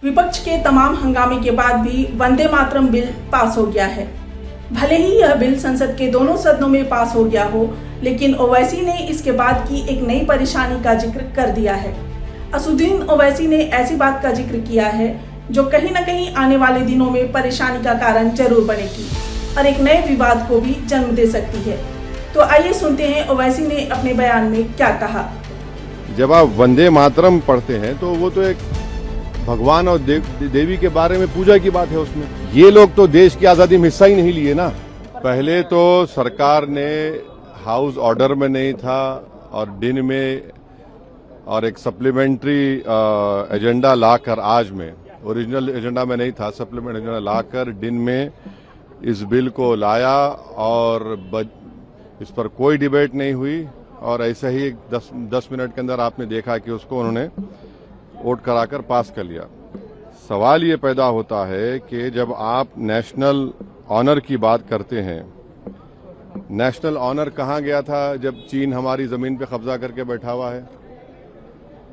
विपक्ष के तमाम हंगामे के बाद भी वंदे मातरम बिल पास हो गया है। भले ही यह बिल संसद के दोनों सदनों में पास हो गया हो, लेकिन ओवैसी ने इसके बाद की एक नई परेशानी का जिक्र कर दिया है। असदुद्दीन ओवैसी ने ऐसी बात का जिक्र किया है जो कहीं न कहीं आने वाले दिनों में परेशानी का कारण जरूर बनेगी और एक नए विवाद को भी जन्म दे सकती है। तो आइए सुनते हैं ओवैसी ने अपने बयान में क्या कहा। जब आप वंदे मातरम पढ़ते हैं तो वो तो एक भगवान और देवी के बारे में पूजा की बात है। उसमें ये लोग तो देश की आजादी में हिस्सा ही नहीं लिए ना। पहले तो सरकार ने हाउस ऑर्डर में नहीं था और दिन में और एक सप्लीमेंट्री एजेंडा लाकर, आज में ओरिजिनल एजेंडा में नहीं था, सप्लीमेंट्री एजेंडा लाकर दिन में इस बिल को लाया और इस पर कोई डिबेट नहीं हुई और ऐसे ही 10 मिनट के अंदर आपने देखा कि उसको उन्होंने वोट कराकर पास कर लिया। सवाल ये पैदा होता है कि जब आप नेशनल ऑनर की बात करते हैं, नेशनल ऑनर कहाँ गया था जब चीन हमारी जमीन पे कब्जा करके बैठा हुआ है?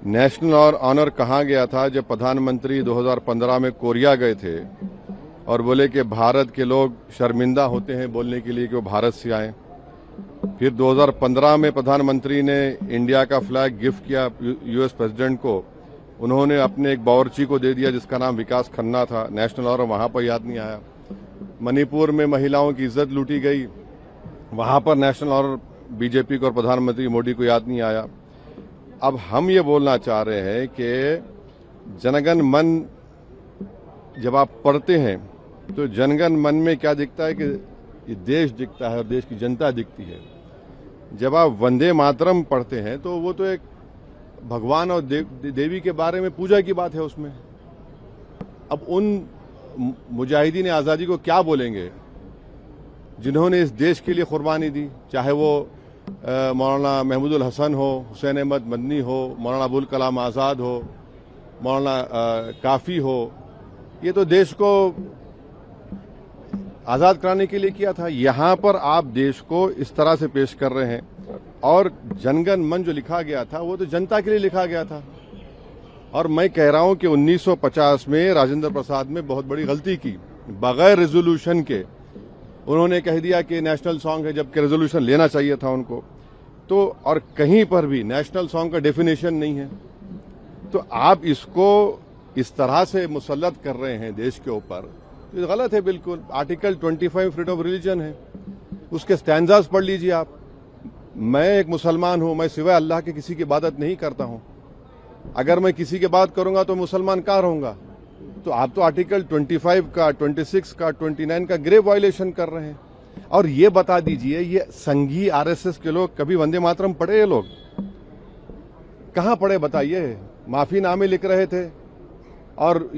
नेशनल ऑनर कहाँ गया था जब प्रधानमंत्री 2015 में कोरिया गए थे और बोले कि भारत के लोग शर्मिंदा होते हैं बोलने के लिए कि वो भारत से आए। फिर 2015 में प्रधानमंत्री ने इंडिया का फ्लैग गिफ्ट किया यूएस प्रेसिडेंट को, उन्होंने अपने एक बावर्ची को दे दिया जिसका नाम विकास खन्ना था। नेशनल ऑनर वहां पर याद नहीं आया। मणिपुर में महिलाओं की इज्जत लूटी गई, वहां पर नेशनल ऑनर बीजेपी को और प्रधानमंत्री मोदी को याद नहीं आया। अब हम ये बोलना चाह रहे हैं कि जनगण मन जब आप पढ़ते हैं तो जनगण मन में क्या दिखता है कि ये देश दिखता है और देश की जनता दिखती है। जब आप वंदे मातरम पढ़ते हैं तो वो तो एक भगवान और देवी के बारे में पूजा की बात है उसमें। अब उन मुजाहिदीन आज़ादी को क्या बोलेंगे जिन्होंने इस देश के लिए कुर्बानी दी, चाहे वो मौलाना महमूदुल हसन हो, हुसैन अहमद मदनी हो, मौलाना अबुल कलाम आज़ाद हो, मौलाना काफ़ी हो। ये तो देश को आज़ाद कराने के लिए किया था। यहाँ पर आप देश को इस तरह से पेश कर रहे हैं और जनगण मन जो लिखा गया था वो तो जनता के लिए लिखा गया था। और मैं कह रहा हूं कि 1950 में राजेंद्र प्रसाद ने बहुत बड़ी गलती की, बगैर रेजोल्यूशन के उन्होंने कह दिया कि नेशनल सॉन्ग है, जबकि रेजोल्यूशन लेना चाहिए था उनको। तो और कहीं पर भी नेशनल सॉन्ग का डेफिनेशन नहीं है। तो आप इसको इस तरह से मुसल्लत कर रहे हैं देश के ऊपर, तो गलत है बिल्कुल। आर्टिकल 25 फ्रीडम ऑफ रिलीजन है, उसके स्टैंजास पढ़ लीजिए आप। मैं एक मुसलमान हूं, मैं सिवाय अल्लाह के किसी की इबादत नहीं करता हूं। अगर मैं किसी की बात करूंगा तो मुसलमान कहाँ रहूंगा? तो आप तो आर्टिकल 25 का, 26 का, 29 का ग्रेव वायलेशन कर रहे हैं। और ये बता दीजिए, ये संघी आरएसएस के लोग कभी वंदे मातरम पढ़े? ये लोग कहाँ पढ़े बताइए? माफीनामे लिख रहे थे और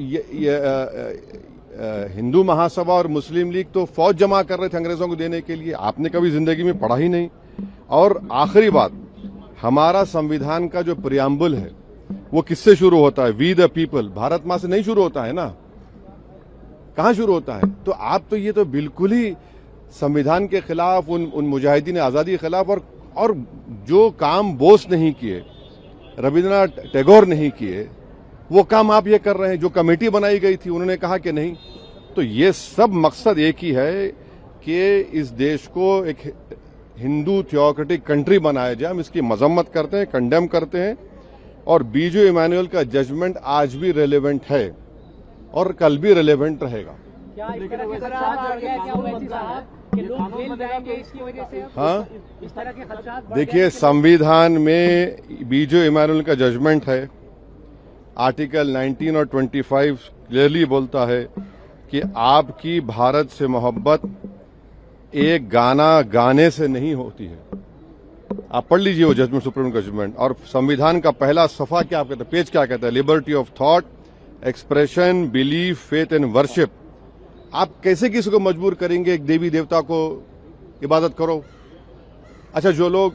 हिंदू महासभा और मुस्लिम लीग तो फौज जमा कर रहे थे अंग्रेजों को देने के लिए। आपने कभी जिंदगी में पढ़ा ही नहीं। और आखिरी बात, हमारा संविधान का जो प्रियम्बल है वो किससे शुरू होता है? वी द पीपल, भारत माँ से नहीं शुरू होता है ना। कहाँ शुरू होता है? तो आप तो ये तो बिल्कुल ही संविधान के खिलाफ, उन मुजाहिदीन आजादी के खिलाफ, और जो काम बोस नहीं किए, रविन्द्रनाथ टैगोर नहीं किए, वो काम आप ये कर रहे हैं। जो कमेटी बनाई गई थी उन्होंने कहा कि नहीं। तो ये सब मकसद एक ही है कि इस देश को एक हिंदू थियोक्रेटिक कंट्री बनाया जाए। हम इसकी मजम्मत करते हैं, कंडेम करते हैं। और बीजो इमानुएल का जजमेंट आज भी रेलेवेंट है और कल भी रेलेवेंट रहेगा। हाँ, देखिए, संविधान में बीजो इमानुएल का जजमेंट है। आर्टिकल 19 और 25 क्लियरली बोलता है कि आपकी भारत से मोहब्बत एक गाना गाने से नहीं होती है। आप पढ़ लीजिए वो जजमेंट, सुप्रीम जजमेंट। और संविधान का पहला सफा क्या कहता है, पेज क्या कहता है? Liberty of thought, expression, belief, faith and worship. आप कैसे किसी को मजबूर करेंगे एक देवी देवता को इबादत करो? अच्छा, जो लोग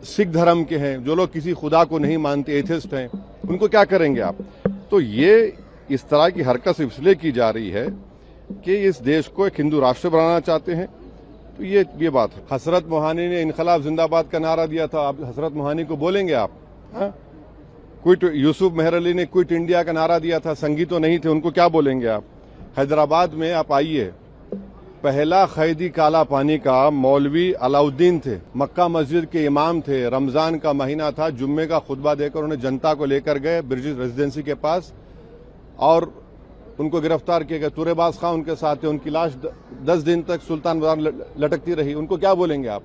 सिख धर्म के हैं, जो लोग किसी खुदा को नहीं मानते, एथिस्ट हैं, उनको क्या करेंगे आप? तो ये इस तरह की हरकत इसलिए की जा रही है कि इस देश को एक हिंदू राष्ट्र बनाना चाहते हैं। तो ये बात है। हसरत मोहानी ने इनकलाब जिंदाबाद का नारा दिया था। आप हसरत मोहानी को बोलेंगे आप? हाँ? क्विट यूसुफ मेहर अली ने क्विट इंडिया का नारा दिया था, संगी तो नहीं थे, उनको क्या बोलेंगे आप? हैदराबाद में आप आइए, पहला कैदी काला पानी का मौलवी अलाउद्दीन थे, मक्का मस्जिद के इमाम थे। रमजान का महीना था, जुम्मे का खुतबा देकर उन्हें जनता को लेकर गए ब्रिटिश रेजिडेंसी के पास और उनको गिरफ्तार किया गया। तुरेबाज खां उनके साथ थे, उनकी लाश 10 दिन तक सुल्तान बाजार लटकती रही। उनको क्या बोलेंगे आप?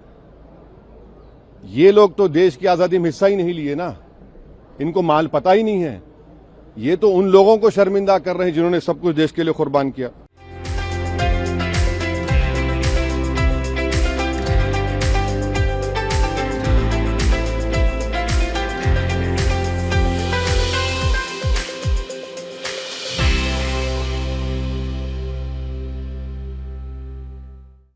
ये लोग तो देश की आजादी में हिस्सा ही नहीं लिए ना, इनको माल पता ही नहीं है। ये तो उन लोगों को शर्मिंदा कर रहे हैं जिन्होंने सब कुछ देश के लिए कुर्बान किया।